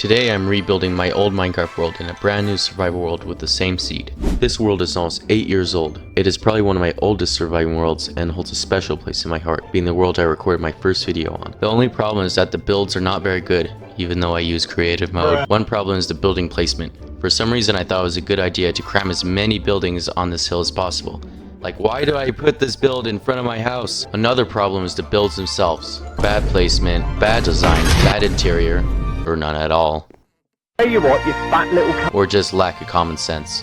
Today I'm rebuilding my old Minecraft world in a brand new survival world with the same seed. This world is almost 8 years old. It is probably one of my oldest surviving worlds and holds a special place in my heart, being the world I recorded my first video on. The only problem is that the builds are not very good, even though I use creative mode. One problem is the building placement. For some reason I thought it was a good idea to cram as many buildings on this hill as possible. Like, why do I put this build in front of my house? Another problem is the builds themselves. Bad placement, bad design, bad interior, or none at all. Tell you what, you fat little c- Or just lack of common sense.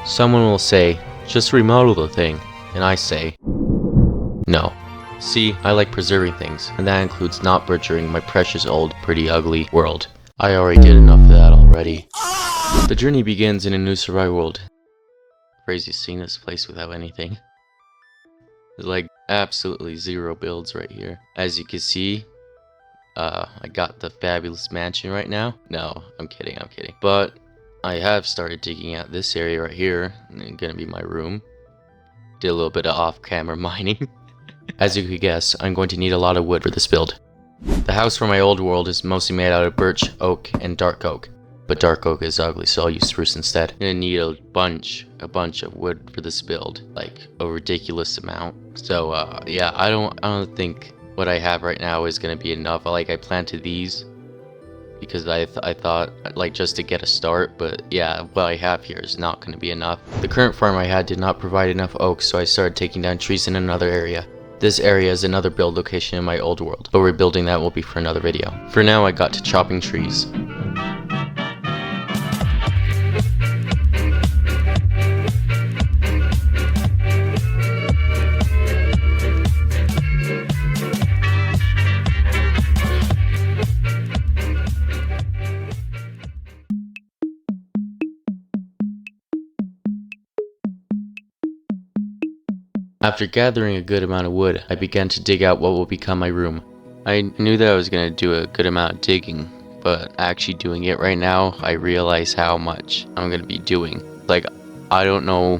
Someone will say, just remodel the thing, and I say, no. See, I like preserving things, and that includes not butchering my precious old, pretty ugly world. I already did enough of that already. The journey begins in a new survival world. Crazy seeing this place without anything. There's like absolutely zero builds right here. As you can see, I got the fabulous mansion right now. No, I'm kidding. But I have started digging out this area right here. It's gonna be my room. Did a little bit of off-camera mining. As you could guess, I'm going to need a lot of wood for this build. The house from my old world is mostly made out of birch, oak, and dark oak. But dark oak is ugly, so I'll use spruce instead. I'm gonna need a bunch of wood for this build, like a ridiculous amount. So yeah, I don't think what I have right now is gonna be enough. I planted these because I thought like just to get a start, but yeah, what I have here is not gonna be enough. The current farm I had did not provide enough oak, so I started taking down trees in another area. This area is another build location in my old world, but rebuilding that will be for another video. For now, I got to chopping trees. After gathering a good amount of wood, I began to dig out what will become my room. I knew that I was going to do a good amount of digging, but actually doing it right now, I realize how much I'm going to be doing. Like, I don't know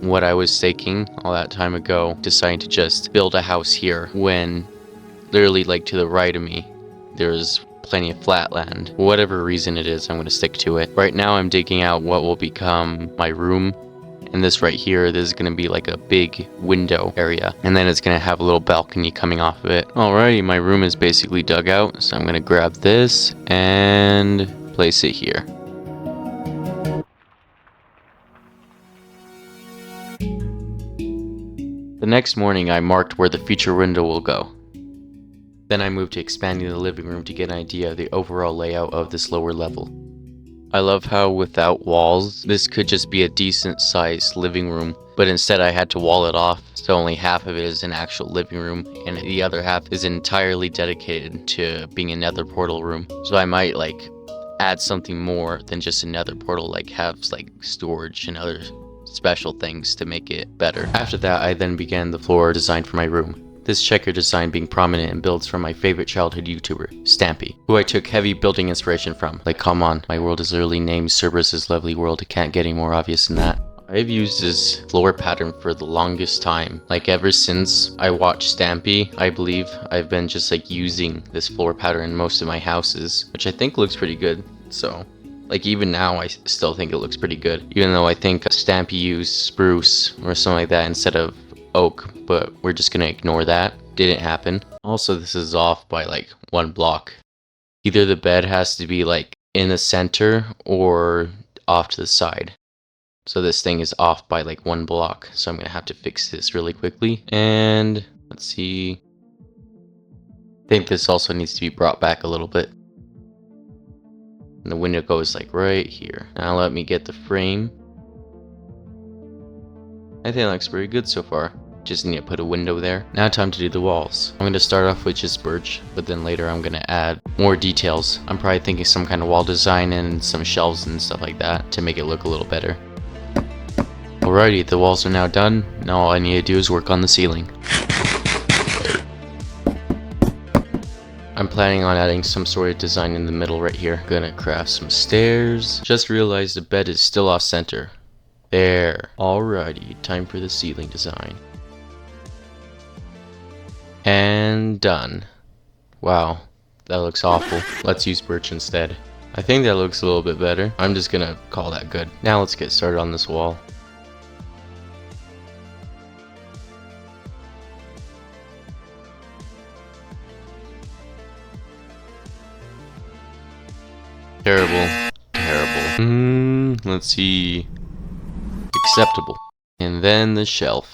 what I was thinking all that time ago, deciding to just build a house here, when literally like to the right of me, there's plenty of flat land. For whatever reason it is, I'm going to stick to it. Right now I'm digging out what will become my room. And this right here, this is going to be like a big window area. And then it's going to have a little balcony coming off of it. Alrighty, my room is basically dug out. So I'm going to grab this and place it here. The next morning, I marked where the future window will go. Then I moved to expanding the living room to get an idea of the overall layout of this lower level. I love how without walls, this could just be a decent sized living room, but instead I had to wall it off, so only half of it is an actual living room, and the other half is entirely dedicated to being a nether portal room. So I might like add something more than just a nether portal, like have like storage and other special things to make it better. After that, I then began the floor design for my room. This checker design being prominent in builds from my favorite childhood YouTuber, Stampy, who I took heavy building inspiration from. Like, come on, my world is literally named Cerberus's Lovely World. It can't get any more obvious than that. I've used this floor pattern for the longest time. Like, ever since I watched Stampy, I believe I've been just like using this floor pattern in most of my houses, which I think looks pretty good. So, like, even now I still think it looks pretty good, even though I think Stampy used spruce or something like that instead of oak, but we're just gonna ignore that. Didn't happen. Also, this is off by like 1 block. Either the bed has to be like in the center or off to the side. So this thing is off by like 1 block, so I'm gonna have to fix this really quickly. And let's see, I think this also needs to be brought back a little bit. And the window goes like right here. Now let me get the frame. I think it looks pretty good so far. Just need to put a window there. Now time to do the walls. I'm going to start off with just birch, but then later I'm going to add more details. I'm probably thinking some kind of wall design and some shelves and stuff like that to make it look a little better. Alrighty, the walls are now done. Now all I need to do is work on the ceiling. I'm planning on adding some sort of design in the middle right here. Gonna craft some stairs. Just realized the bed is still off center. There. Alrighty, time for the ceiling design. And done. Wow, that looks awful. Let's use birch instead. I think that looks a little bit better. I'm just gonna call that good. Now let's get started on this wall. Terrible. Terrible. Let's see. Acceptable. And then the shelf.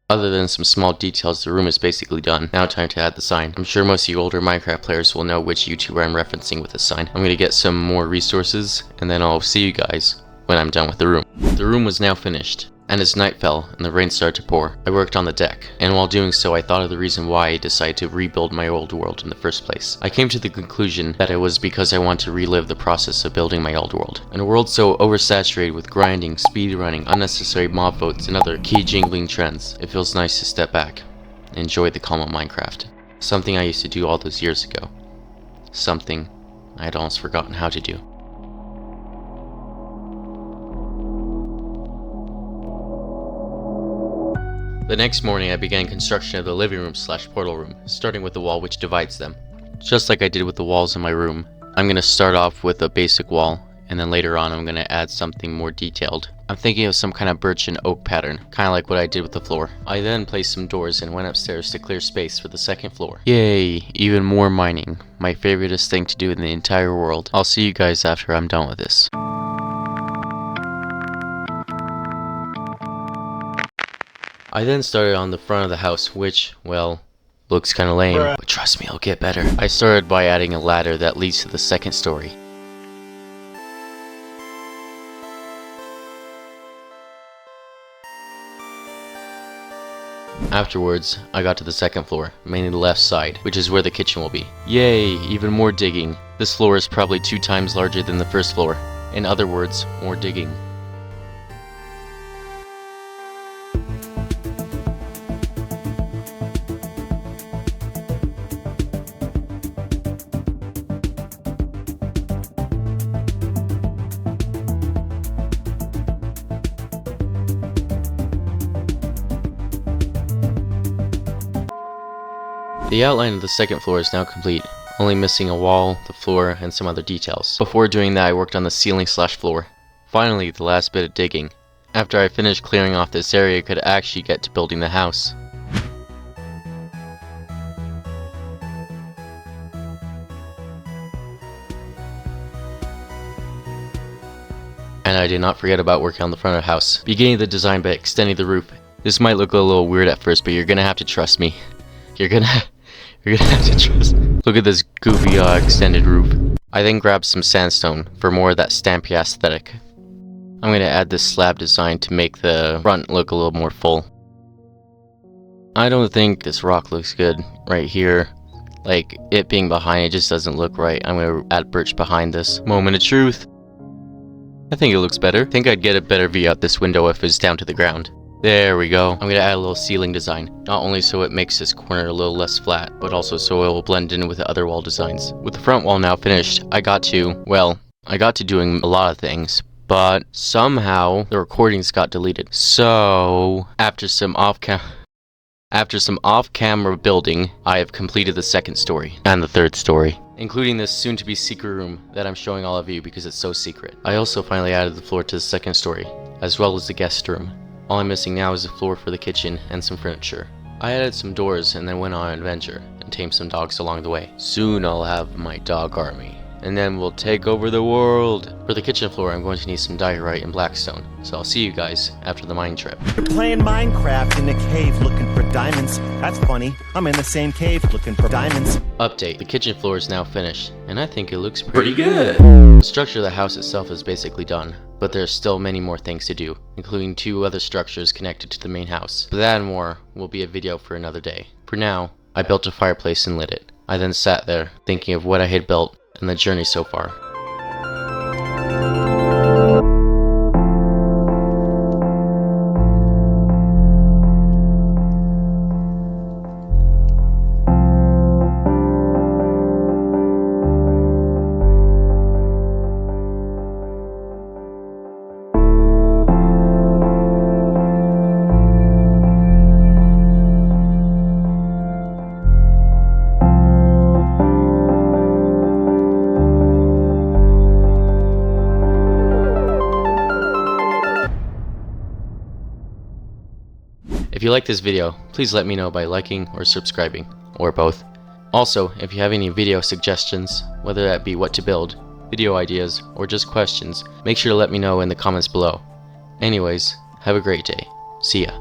Other than some small details, the room is basically done. Now time to add the sign. I'm sure most of you older Minecraft players will know which YouTuber I'm referencing with this sign. I'm gonna get some more resources, and then I'll see you guys when I'm done with the room. The room was now finished, and as night fell and the rain started to pour, I worked on the deck, and while doing so I thought of the reason why I decided to rebuild my old world in the first place. I came to the conclusion that it was because I want to relive the process of building my old world. In a world so oversaturated with grinding, speedrunning, unnecessary mob votes, and other key jingling trends, it feels nice to step back and enjoy the calm of Minecraft. Something I used to do all those years ago. Something I had almost forgotten how to do. The next morning I began construction of the living room / portal room, starting with the wall which divides them. Just like I did with the walls in my room, I'm going to start off with a basic wall, and then later on I'm going to add something more detailed. I'm thinking of some kind of birch and oak pattern, kind of like what I did with the floor. I then placed some doors and went upstairs to clear space for the second floor. Yay, even more mining, my favoriteest thing to do in the entire world. I'll see you guys after I'm done with this. I then started on the front of the house, which, well, looks kinda lame, but trust me, it'll get better. I started by adding a ladder that leads to the second story. Afterwards, I got to the second floor, mainly the left side, which is where the kitchen will be. Yay, even more digging. This floor is probably 2 times larger than the first floor. In other words, more digging. The outline of the second floor is now complete, only missing a wall, the floor, and some other details. Before doing that I worked on the ceiling / floor. Finally, the last bit of digging. After I finished clearing off this area I could actually get to building the house. And I did not forget about working on the front of the house, beginning the design by extending the roof. This might look a little weird at first, but you're gonna have to trust me. You're gonna have to trust me. Look at this goofy extended roof. I then grabbed some sandstone for more of that stampy aesthetic. I'm gonna add this slab design to make the front look a little more full. I don't think this rock looks good right here. Like, it being behind it just doesn't look right. I'm gonna add birch behind this. Moment of truth. I think it looks better. I think I'd get a better view out this window if it's down to the ground. There we go. I'm gonna add a little ceiling design, not only so it makes this corner a little less flat, but also so it will blend in with the other wall designs. With the front wall now finished, I got to doing a lot of things, but somehow the recordings got deleted. So, after some off-camera building, I have completed the second story, and the third story, including this soon-to-be secret room that I'm showing all of you because it's so secret. I also finally added the floor to the second story, as well as the guest room. All I'm missing now is the floor for the kitchen and some furniture. I added some doors and then went on an adventure and tamed some dogs along the way. Soon I'll have my dog army, and then we'll take over the world. For the kitchen floor I'm going to need some diorite and blackstone, so I'll see you guys after the mine trip. You're playing Minecraft in a cave looking for diamonds. That's funny. I'm in the same cave looking for diamonds. Update. The kitchen floor is now finished, and I think it looks pretty good. The structure of the house itself is basically done, but there's still many more things to do, including 2 other structures connected to the main house. But that and more will be a video for another day. For now, I built a fireplace and lit it. I then sat there, thinking of what I had built and the journey so far. If you like this video, please let me know by liking or subscribing, or both. Also, if you have any video suggestions, whether that be what to build, video ideas, or just questions, make sure to let me know in the comments below. Anyways, have a great day. See ya.